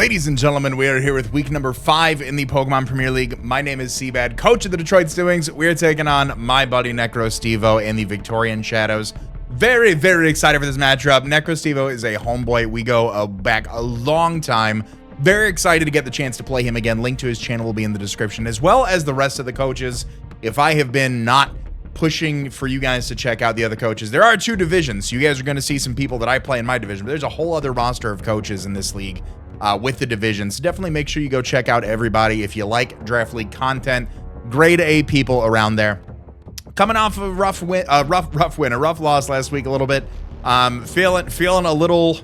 Ladies and gentlemen, we are here with week number 5 in the Pokemon Premier League. My name is CBAD, coach of the Detroit Stewings. We're taking on my buddy NecroStevo and the Victorian Shadows. Very, very excited for this matchup. NecroStevo is a homeboy. We go back a long time. Very excited to get the chance to play him again. Link to his channel will be in the description, as well as the rest of the coaches. If I have been not pushing for you guys to check out the other coaches, there are 2 divisions. You guys are going to see some people that I play in my division, but there's a whole other roster of coaches in this league with the divisions. Definitely make sure you go check out everybody if you like draft league content. Grade A people around there. Coming off a rough win, a rough loss last week a little bit. Feeling a little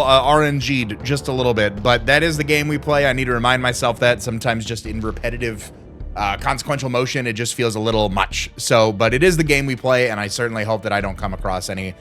RNG'd just a little bit, but that is the game we play. I need to remind myself that sometimes just in repetitive consequential motion, it just feels a little much. So, but it is the game we play, and I certainly hope that I don't come across any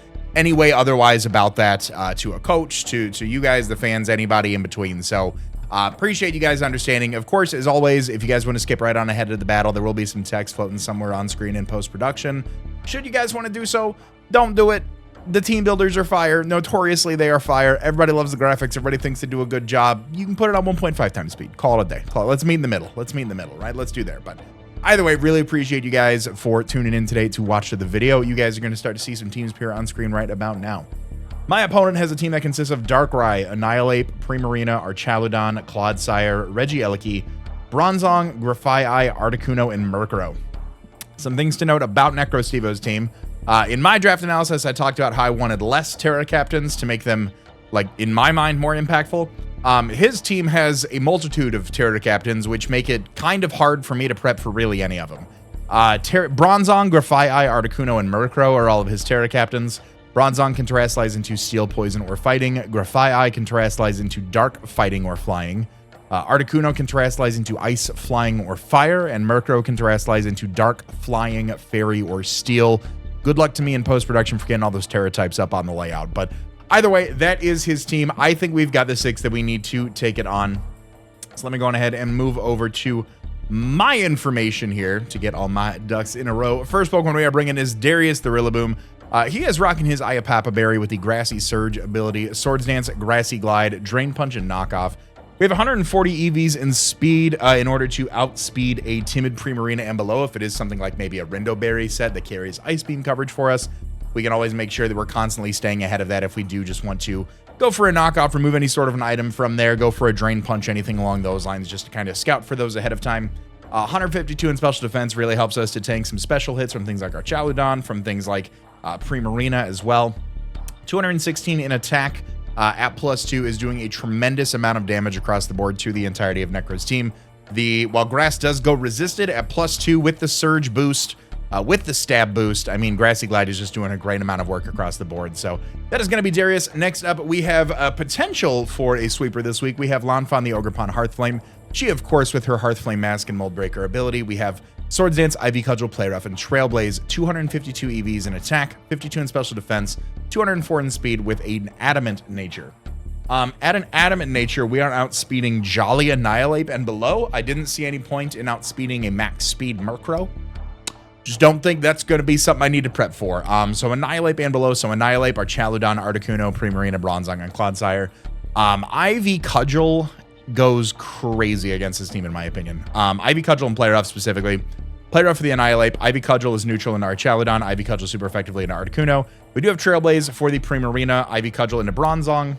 way otherwise about that to a coach, to you guys, the fans, anybody in between. So appreciate you guys understanding. Of course, as always, if you guys want to skip right on ahead of the battle, there will be some text floating somewhere on screen in post-production. Should you guys want to do so, don't do it. The team builders are fire. Notoriously, they are fire. Everybody loves the graphics. Everybody thinks they do a good job. You can put it on 1.5 times speed. Call it a day. Let's meet in the middle. Let's meet in the middle, right? Let's do there. But either way, really appreciate you guys for tuning in today to watch the video. You guys are going to start to see some teams appear on screen right about now. My opponent has a team that consists of Darkrai, Annihilate, Primarina, Archaludon, Clodsire, Regieleki, Bronzong, Grafaiai, Articuno, and Murkrow. Some things to note about NecroStevo's team. In my draft analysis, I talked about how I wanted less Terra Captains to make them, like, in my mind, more impactful. His team has a multitude of Terra Captains, which make it kind of hard for me to prep for really any of them. Bronzong, Grafaiai, Articuno, and Murkrow are all of his Terra Captains. Bronzong can Terrasilize into Steel, Poison, or Fighting. Grafaiai can Terrasilize into Dark, Fighting, or Flying. Articuno can Terrasilize into Ice, Flying, or Fire. And Murkrow can Terrasilize into Dark, Flying, Fairy, or Steel. Good luck to me in post-production for getting all those Terra types up on the layout. But either way, that is his team. I think we've got the 6 that we need to take it on. So let me go on ahead and move over to my information here to get all my ducks in a row. First Pokemon we are bringing is Darius the Rillaboom. He is rocking his Iapapa Berry with the Grassy Surge ability, Swords Dance, Grassy Glide, Drain Punch, and Knockoff. We have 140 EVs in speed in order to outspeed a timid Primarina and below. If it is something like maybe a Rindo Berry set that carries Ice Beam coverage for us, we can always make sure that we're constantly staying ahead of that if we do just want to go for a knockoff, remove any sort of an item from there, go for a Drain Punch, anything along those lines, just to kind of scout for those ahead of time. 152 in Special Defense really helps us to tank some special hits from things like Archaludon, from things like Primarina as well. 216 in Attack. At +2 is doing a tremendous amount of damage across the board to the entirety of Necro's team. While Grass does go resisted at +2 with the Surge boost, with the Stab boost, I mean, Grassy Glide is just doing a great amount of work across the board. So that is going to be Darius. Next up, we have a potential for a sweeper this week. We have Lanfon the Ogerpon Hearthflame. She, of course, with her Hearthflame Mask and Mold Breaker ability. We have Swords Dance, Ivy Cudgel, Play Rough, and Trailblaze. 252 EVs in Attack, 52 in Special Defense, 204 in Speed with an Adamant Nature. At an Adamant Nature, we are outspeeding Jolly Annihilate and below. I didn't see any point in outspeeding a max speed Murkrow. Just don't think that's going to be something I need to prep for. So Annihilate and below. So Annihilate, Archaludon, Articuno, Primarina, Bronzong, and Clodsire. Ivy Cudgel goes crazy against this team, in my opinion. Ivy Cudgel and Play Rough specifically. Play Rough for the Annihilate. Ivy Cudgel is neutral into Archaludon. Ivy Cudgel super effectively into Articuno. We do have Trailblaze for the Primarina. Ivy Cudgel into Bronzong.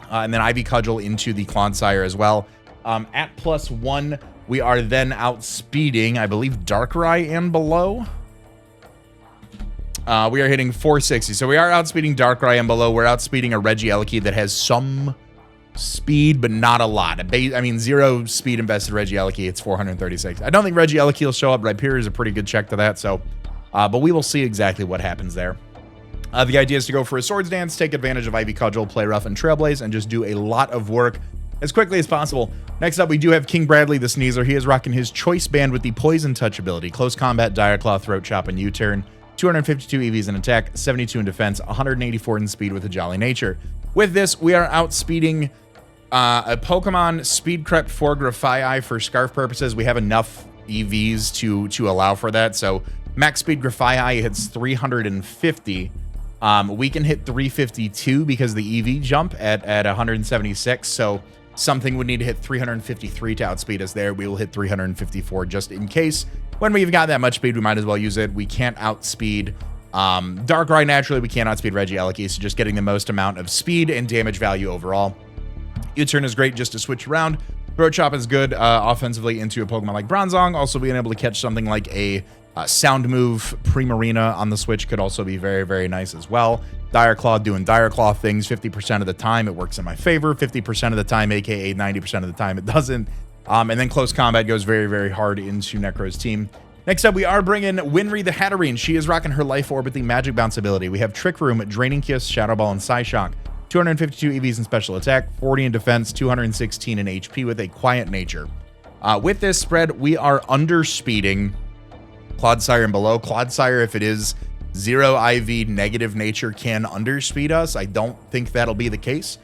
And then Ivy Cudgel into the Clodsire as well. At +1, we are then outspeeding, I believe, Darkrai and below. We are hitting 460. So we are outspeeding Darkrai and below. We're outspeeding a Regieleki that has some speed, but not a lot. I mean, 0 speed invested Regieleki, it's 436. I don't think Regieleki will show up. Rhyperior is a pretty good check to that, so but we will see exactly what happens there. The idea is to go for a Swords Dance, take advantage of Ivy Cudgel, Play Rough, and Trailblaze, and just do a lot of work as quickly as possible. Next up, we do have King Bradley the Sneezer. He is rocking his Choice Band with the Poison Touch ability, Close Combat, Dire Claw, Throat Chop, and U-Turn. 252 EVs in Attack, 72 in Defense, 184 in Speed with a Jolly Nature. With this, we are outspeeding a Pokemon Speed Crept for Grafaiai for Scarf purposes. We have enough EVs to allow for that. So max speed Grafaiai hits 350 We can hit 352 because of the EV jump at 176. So something would need to hit 353 to outspeed us there. We will hit 354 just in case. When we've got that much speed, we might as well use it. We can't outspeed Darkrai naturally. We can't outspeed Regieleki, so just getting the most amount of speed and damage value overall. U-turn is great just to switch around. Throat Chop is good offensively into a Pokemon like Bronzong. Also being able to catch something like a Sound Move Primarina on the Switch could also be very, very nice as well. Dire Claw doing Dire Claw things 50% of the time. It works in my favor. 50% of the time, aka 90% of the time, it doesn't. And then Close Combat goes very, very hard into Necro's team. Next up, we are bringing Winry the Hatterene. She is rocking her Life Orb with the Magic Bounce ability. We have Trick Room, Draining Kiss, Shadow Ball, and Psyshock. 252 EVs in special attack, 40 in defense, 216 in HP with a quiet nature. With this spread, we are underspeeding Clodsire and below. Clodsire, if it is 0 IV negative nature, can underspeed us. I don't think that'll be the case.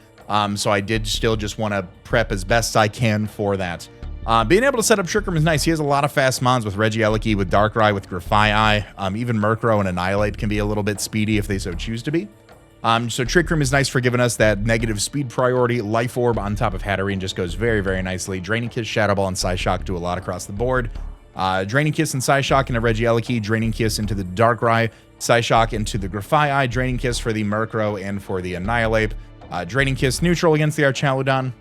So I did still just want to prep as best I can for that. Being able to set up Trick Room is nice. He has a lot of fast mons with Regieleki, with Darkrai, with Grafaiai. Even Murkrow and Annihilate can be a little bit speedy if they so choose to be. So Trick Room is nice for giving us that negative speed priority. Life Orb on top of Hatterene just goes very, very nicely. Draining Kiss, Shadow Ball, and Psyshock do a lot across the board. Draining Kiss and Psyshock into Regieleki, Draining Kiss into the Darkrai, Psyshock into the Grafaiai, Draining Kiss for the Murkrow and for the Annihilate. Draining Kiss neutral against the Archaludon.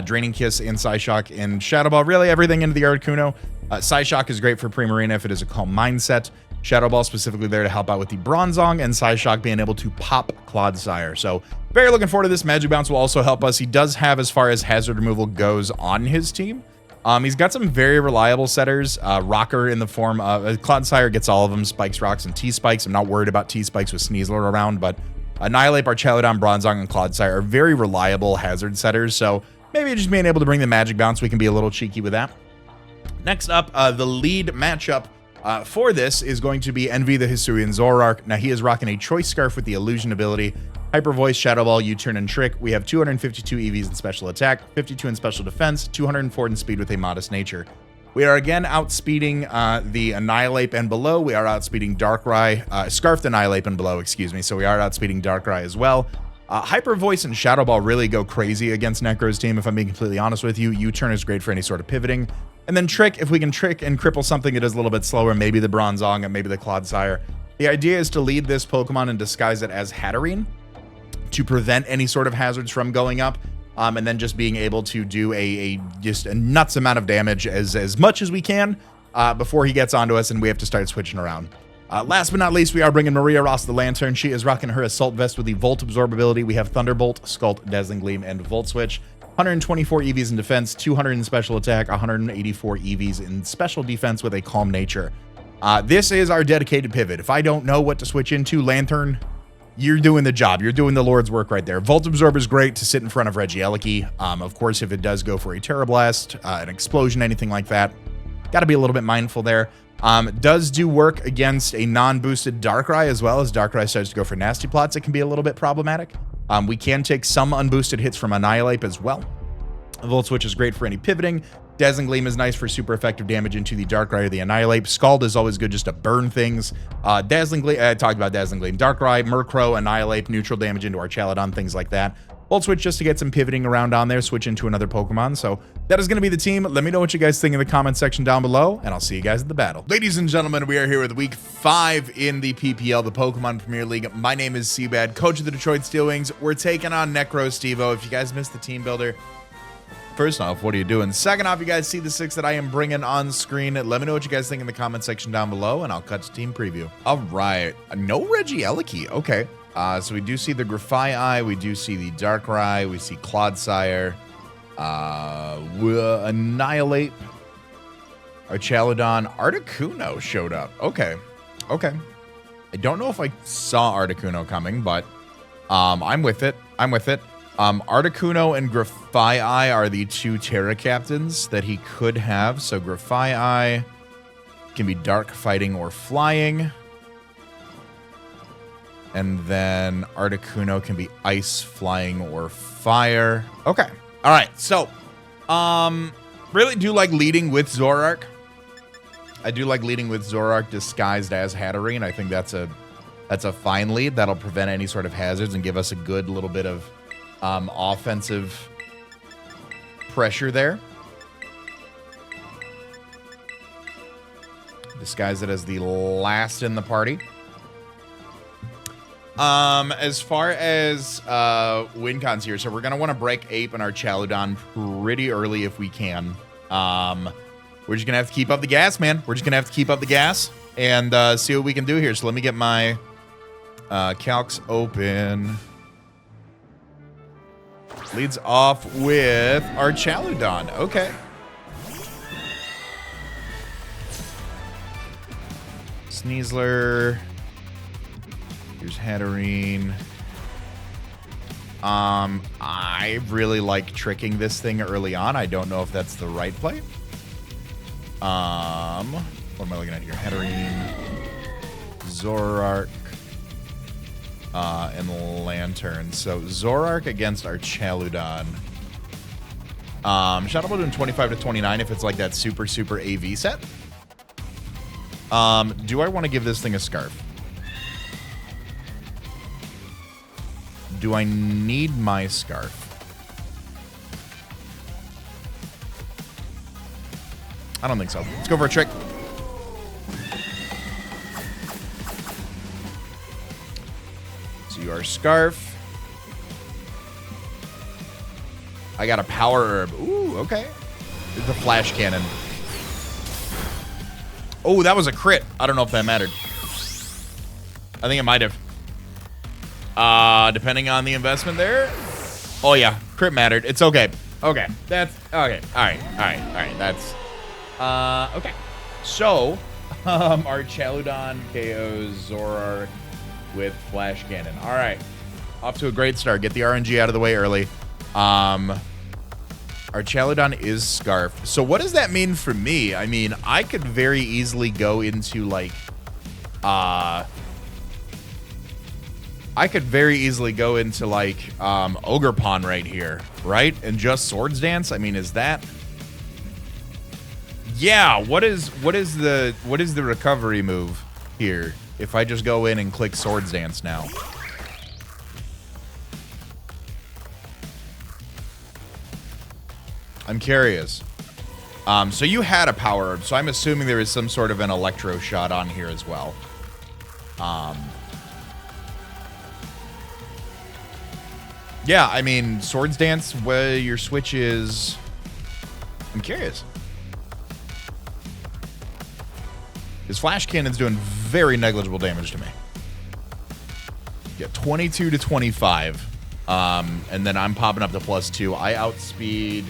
Draining Kiss and Psyshock and Shadow Ball, really everything into the Articuno. Psyshock is great for Primarina if it is a calm mindset. Shadow Ball specifically there to help out with the Bronzong, and Psyshock being able to pop Clodsire. So very looking forward to this. Magic Bounce will also help us. He does have, as far as hazard removal goes, on his team. He's got some very reliable setters. Rocker in the form of Clodsire gets all of them. Spikes, Rocks, and T-Spikes. I'm not worried about T-Spikes with Sneasler around, but Annihilate, Archaludon, Bronzong, and Clodsire are very reliable hazard setters. So maybe just being able to bring the Magic Bounce, we can be a little cheeky with that. Next up, the lead matchup for this is going to be Envy the Hisuian Zoroark. Now, he is rocking a Choice Scarf with the Illusion ability, Hyper Voice, Shadow Ball, U-Turn, and Trick. We have 252 EVs in special attack, 52 in special defense, 204 in speed with a modest nature. We are again outspeeding the Annihilate and below. We are outspeeding Darkrai, Scarfed Annihilate and below, excuse me. So we are outspeeding Darkrai as well. Hyper Voice and Shadow Ball really go crazy against Necro's team, if I'm being completely honest with you. U-Turn is great for any sort of pivoting. And then Trick, if we can trick and cripple something that is a little bit slower, maybe the Bronzong and maybe the Clodsire. The idea is to lead this Pokemon and disguise it as Hatterene to prevent any sort of hazards from going up. And then just being able to do just a nuts amount of damage as much as we can before he gets onto us and we have to start switching around. Last but not least, we are bringing Maria Ross the Lantern. She is rocking her Assault Vest with the Volt Absorb ability. We have Thunderbolt, Scald, Dazzling Gleam, and Volt Switch. 124 EVs in defense, 200 in special attack, 184 EVs in special defense with a calm nature. This is our dedicated pivot. If I don't know what to switch into, Lantern, you're doing the job. You're doing the Lord's work right there. Volt Absorb is great to sit in front of Regieleki. Of course, if it does go for a Terra Blast, an explosion, anything like that, got to be a little bit mindful there. Does do work against a non-boosted Darkrai as well. As Darkrai starts to go for nasty plots, it can be a little bit problematic. We can take some unboosted hits from Annihilate as well. Volt Switch is great for any pivoting. Dazzling Gleam is nice for super effective damage into the Darkrai or the Annihilate. Scald is always good just to burn things. Dazzling Gleam, I talked about Dazzling Gleam. Darkrai, Murkrow, Annihilate, neutral damage into Archaludon, things like that. Volt Switch just to get some pivoting around on there, switch into another Pokemon. So that is going to be the team. Let me know what you guys think in the comment section down below, and I'll see you guys at the battle. Ladies and gentlemen, we are here with week 5 in the PPL, the Pokemon Premier League. My name is CBAD, coach of the Detroit Steelwings. We're taking on Necro Stevo. If you guys missed the team builder, first off, what are you doing? Second off, you guys see the 6 that I am bringing on screen. Let me know what you guys think in the comment section down below, and I'll cut to team preview. All right. No Regieleki. Okay. So we do see the Grafaiai, we do see the Darkrai, we see Clodsire, we'll Annihilate, Archaludon, Articuno showed up. Okay. Okay. I don't know if I saw Articuno coming, but I'm with it. I'm with it. Articuno and Grafaiai are the 2 Terra Captains that he could have. So Grafaiai can be Dark, Fighting, or Flying. And then Articuno can be Ice, Flying, or Fire. Okay. All right. So, really do like leading with Zoroark. I do like leading with Zoroark disguised as Hatterene. I think that's a That's a fine lead. That'll prevent any sort of hazards and give us a good little bit of offensive pressure there. Disguise it as the last in the party. As far as win cons here, so we're gonna want to break Ape and our Chaludon pretty early if we can. We're just gonna have to keep up the gas, man. We're just gonna have to keep up the gas and see what we can do here. So let me get my calcs open. Leads off with our Chaludon. Okay. Sneasler. Here's Hatterene. I really like tricking this thing early on. I don't know if that's the right play. What am I looking at here? Hatterene, Zoroark, and Lantern. So Zoroark against our Chaludon. Shadow Ball doing 25 to 29 if it's like that super AV set. Do I want to give this thing a Scarf? Do I need my Scarf? I don't think so. Let's go for a trick. So you are Scarf. I got a Power Herb. Ooh, okay. It's a Flash Cannon. Oh, that was a crit. I don't know if that mattered. I think it might have. Depending on the investment there. Oh, yeah. Crit mattered. It's okay. Okay. That's... Okay. All right. That's... Okay. So, our Chaludon KOs Zoroark with Flash Cannon. All right. Off to a great start. Get the RNG out of the way early. Our Chaludon is Scarfed. So what does that mean for me? I mean, I could very easily go into, like, Ogerpon right here, right? And just Swords Dance? I mean, is that... Yeah, what is the recovery move here if I just go in and click Swords Dance now? I'm curious. So you had a Power Herb, so I'm assuming there is some sort of an Electro Shot on here as well. Yeah, I mean, Swords Dance, where your switch is... I'm curious. His Flash Cannon's doing very negligible damage to me. Yeah, 22 to 25. And then I'm popping up to +2. I outspeed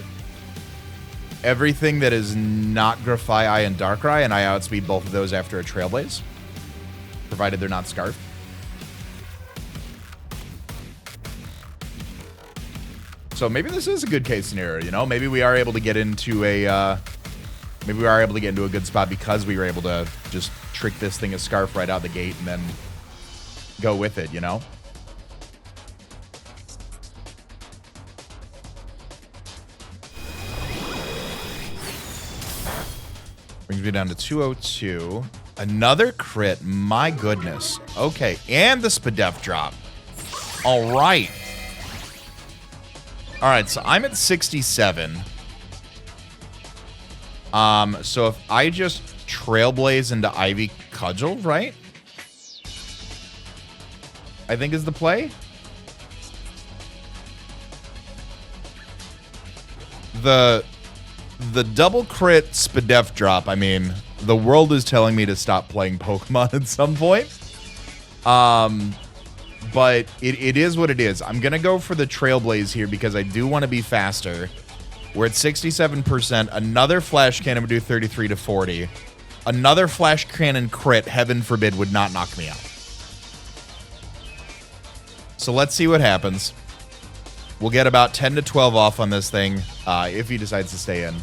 everything that is not Grafai and Darkrai, and I outspeed both of those after a Trailblaze, provided they're not Scarf. So maybe this is a good case scenario, you know? Maybe we are able to get into a good spot because we were able to just trick this thing as Scarf right out the gate and then go with it, you know? Brings me down to 202. Another crit. My goodness. Okay. And the SPDEF drop. All right. All right. So I'm at 67. So if I just Trailblaze into Ivy Cudgel, right? I think is the play. The double crit SPDEF drop, I mean, the world is telling me to stop playing Pokemon at some point. But it is what it is. I'm going to go for the Trailblaze here because I do want to be faster. We're at 67%. Another Flash Cannon would do 33 to 40. Another Flash Cannon crit, heaven forbid, would not knock me out. So let's see what happens. We'll get about 10 to 12 off on this thing if he decides to stay in.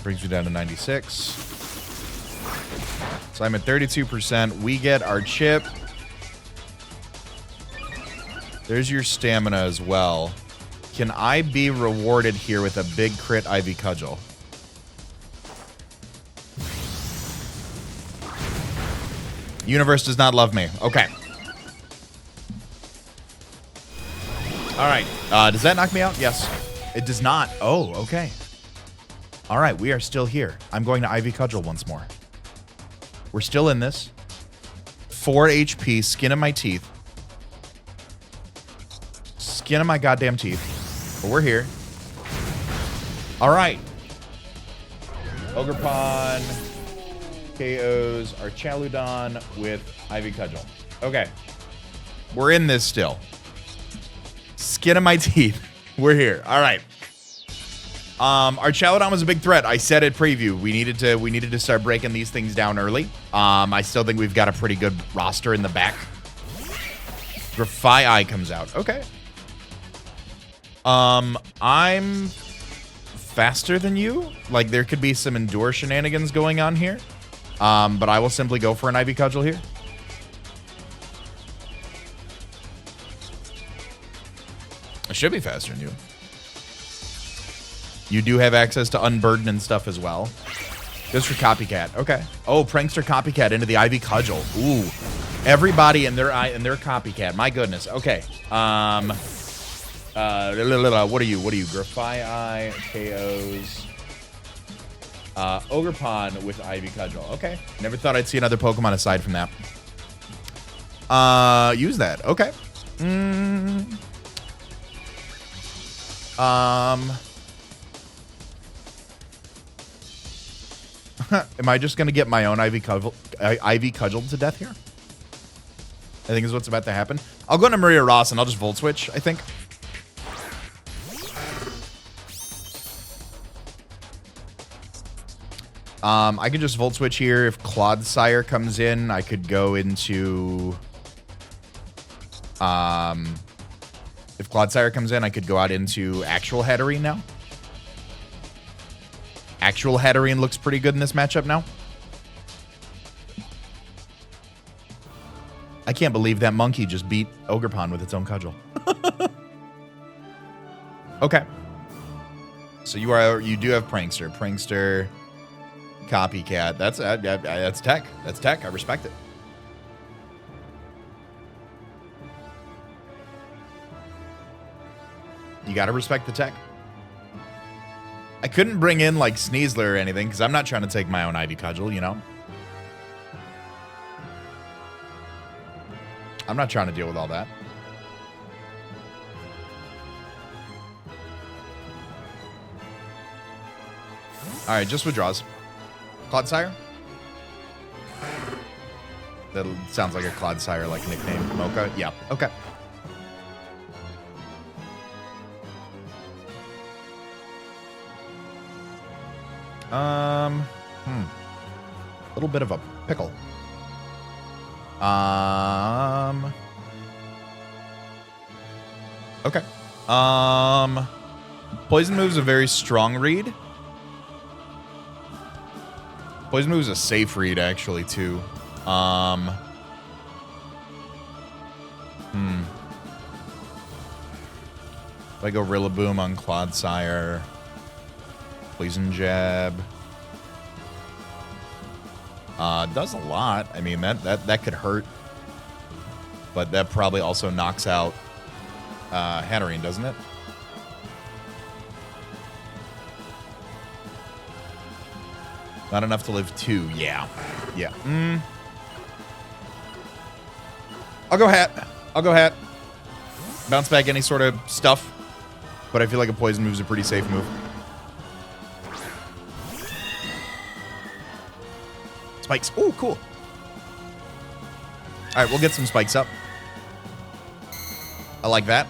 Brings me down to 96. So I'm at 32%. We get our chip. There's your stamina as well. Can I be rewarded here with a big crit Ivy Cudgel? Universe does not love me. Okay. All right. Does that knock me out? Yes. It does not. Oh, okay. All right. We are still here. I'm going to Ivy Cudgel once more. We're still in this. 4 HP, skin of my teeth. Skin of my goddamn teeth. But we're here. All right. Ogerpon KOs our Chaludon with Ivy Cudgel. Okay. We're in this still. Skin of my teeth. We're here. All right. Our Chaludon was a big threat. I said at preview we needed to start breaking these things down early. I still think we've got a pretty good roster in the back. Grafai comes out. Okay. I'm faster than you. Like there could be some Endure shenanigans going on here. But I will simply go for an Ivy Cudgel here. I should be faster than you. You do have access to Unburden and stuff as well. Goes for Copycat. Okay. Oh, Prankster Copycat into the Ivy Cudgel. Ooh. Everybody in their Copycat. My goodness. Okay. What are you? Grafai KOs. Ogerpon with Ivy Cudgel. Okay. Never thought I'd see another Pokemon aside from that. Use that. Okay. Am I just going to get my own Ivy Cudgel to death here? I think is what's about to happen. I'll go into Maria Ross and I'll just Volt Switch, I think. I can just Volt Switch here. If Clodsire comes in, I could go into... if Clodsire comes in, I could go out into actual Hatterene now. Actual Hatterene looks pretty good in this matchup now. I can't believe that monkey just beat Ogerpon with its own cudgel. Okay. So you do have Prankster. Prankster, Copycat. That's tech. That's tech. I respect it. You gotta respect the tech. I couldn't bring in like Sneasler or anything because I'm not trying to take my own Ivy Cudgel, you know? I'm not trying to deal with all that. All right, just withdraws. Clodsire? That sounds like a Clodsire like nickname. Mocha? Yeah, okay. A little bit of a pickle. Okay. Poison Move's a very strong read. Poison Move's a safe read, actually, too. If I go Rillaboom on Clodsire, Poison Jab. Does a lot. I mean, that could hurt. But that probably also knocks out Hatterene, doesn't it? Not enough to live 2. Yeah. Yeah. I'll go Hat. Bounce back any sort of stuff. But I feel like a Poison Move is a pretty safe move. Spikes. Oh, cool. All right, we'll get some spikes up. I like that.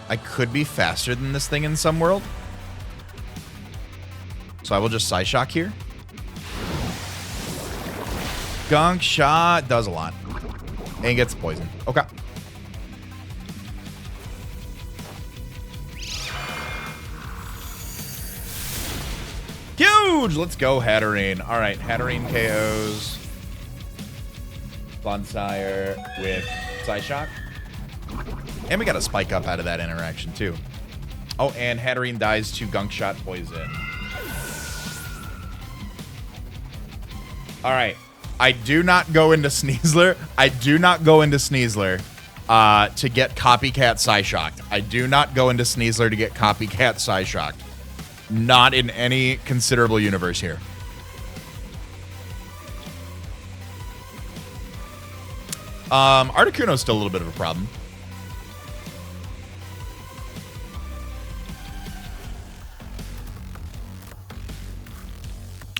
I could be faster than this thing in some world. So I will just Psyshock here. Gunk Shot does a lot. And gets poison. Okay. Huge! Let's go, Hatterene. All right, Hatterene KOs Clodsire with Psyshock. And we got a spike up out of that interaction, too. Oh, and Hatterene dies to Gunk Shot Poison. All right. I do not go into Sneasler. I do not go into Sneasler to get Copycat Psyshocked. I do not go into Sneasler to get Copycat Psyshocked. Not in any considerable universe here. Articuno's still a little bit of a problem.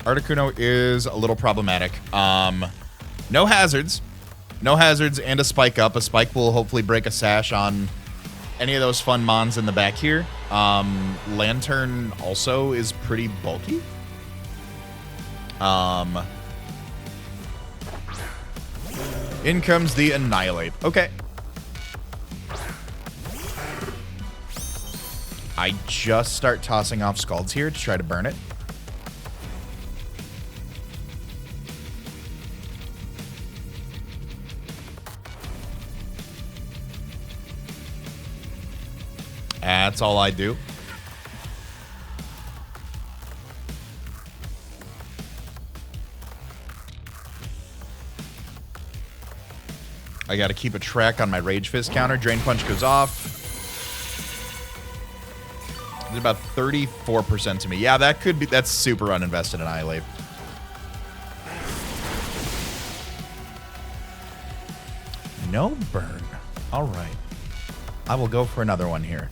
Articuno is a little problematic. No hazards. No hazards and a spike up. A spike will hopefully break a sash on any of those fun mons in the back here. Lantern also is pretty bulky. In comes the Annihilate. Okay. I just start tossing off Scalds here to try to burn it. That's all I do. I got to keep a track on my Rage Fist counter. Drain Punch goes off. It's about 34% to me. Yeah, that could be. That's super uninvested in Annihilate. No burn. All right. I will go for another one here.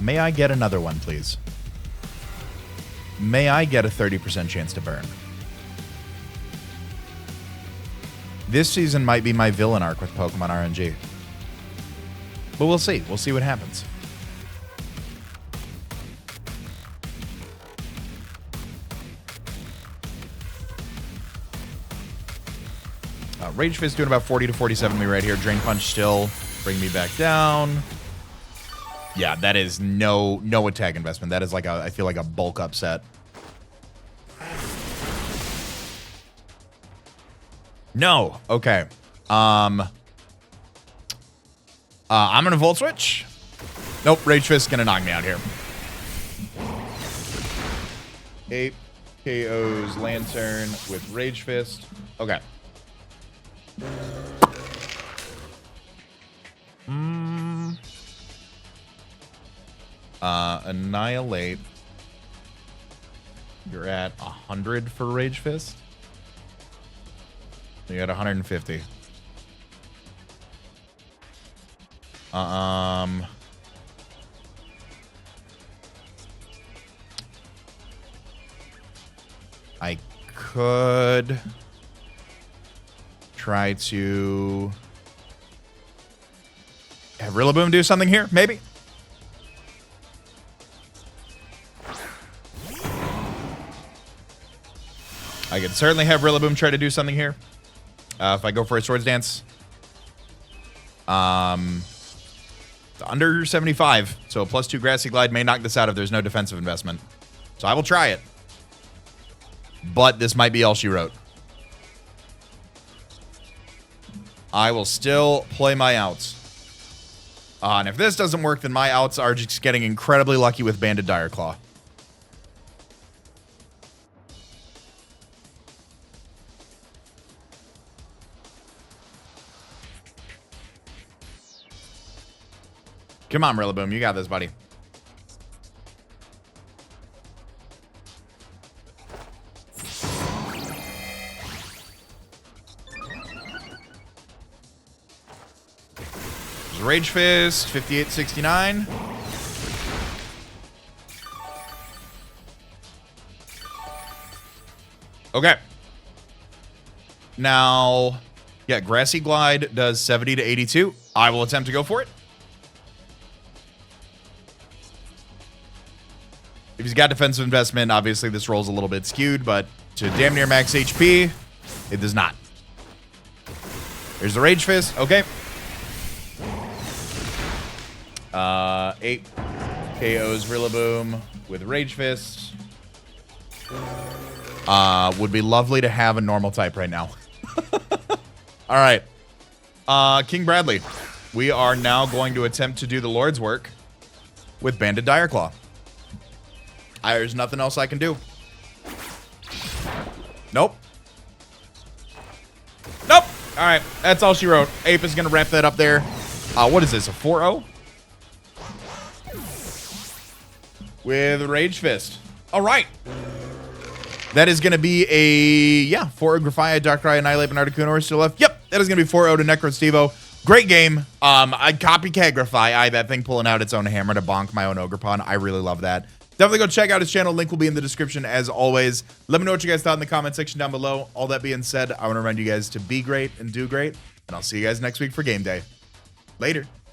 May I get another one, please? May I get a 30% chance to burn? This season might be my villain arc with Pokemon RNG. But we'll see. We'll see what happens. Rage Fist doing about 40 to 47 me right here. Drain Punch still. Bring me back down. Yeah, that is no attack investment. That is like I feel like a bulk upset. No. Okay. I'm gonna Volt Switch. Nope, Rage Fist gonna knock me out here. 8 KOs Lantern with Rage Fist. Okay. Annihilate. You're at 100 for Rage Fist. You're at 150. I could try to have Rillaboom do something here, maybe. I could certainly have Rillaboom try to do something here. If I go for a Swords Dance. Under 75. So a +2 Grassy Glide may knock this out if there's no defensive investment. So I will try it. But this might be all she wrote. I will still play my outs. And if this doesn't work, then my outs are just getting incredibly lucky with Banded Dire Claw. Come on, Rillaboom. You got this, buddy. There's Rage Fist, 5869. Okay. Now, yeah, Grassy Glide does 70 to 82. I will attempt to go for it. If he's got defensive investment, obviously this roll's a little bit skewed, but to damn near max HP, it does not. There's the Rage Fist. Okay. 8 KOs Rillaboom with Rage Fist. Would be lovely to have a normal type right now. All right. King Bradley. We are now going to attempt to do the Lord's work. with Banded Direclaw. There's nothing else I can do. Nope. Nope. All right, that's all she wrote. Ape is going to wrap that up there. What is this, a 4-0? With Rage Fist. All right. That is going to be a, yeah, 4 Grafia, Darkrai, Annihilate, and Articuno are still left. Yep, that is going to be 4-0 to Necro Stevo. Great game. I copycat Grafia. That thing pulling out its own hammer to bonk my own Ogerpon. I really love that. Definitely go check out his channel. Link will be in the description as always. Let me know what you guys thought in the comment section down below. All that being said, I want to remind you guys to be great and do great. And I'll see you guys next week for game day. Later.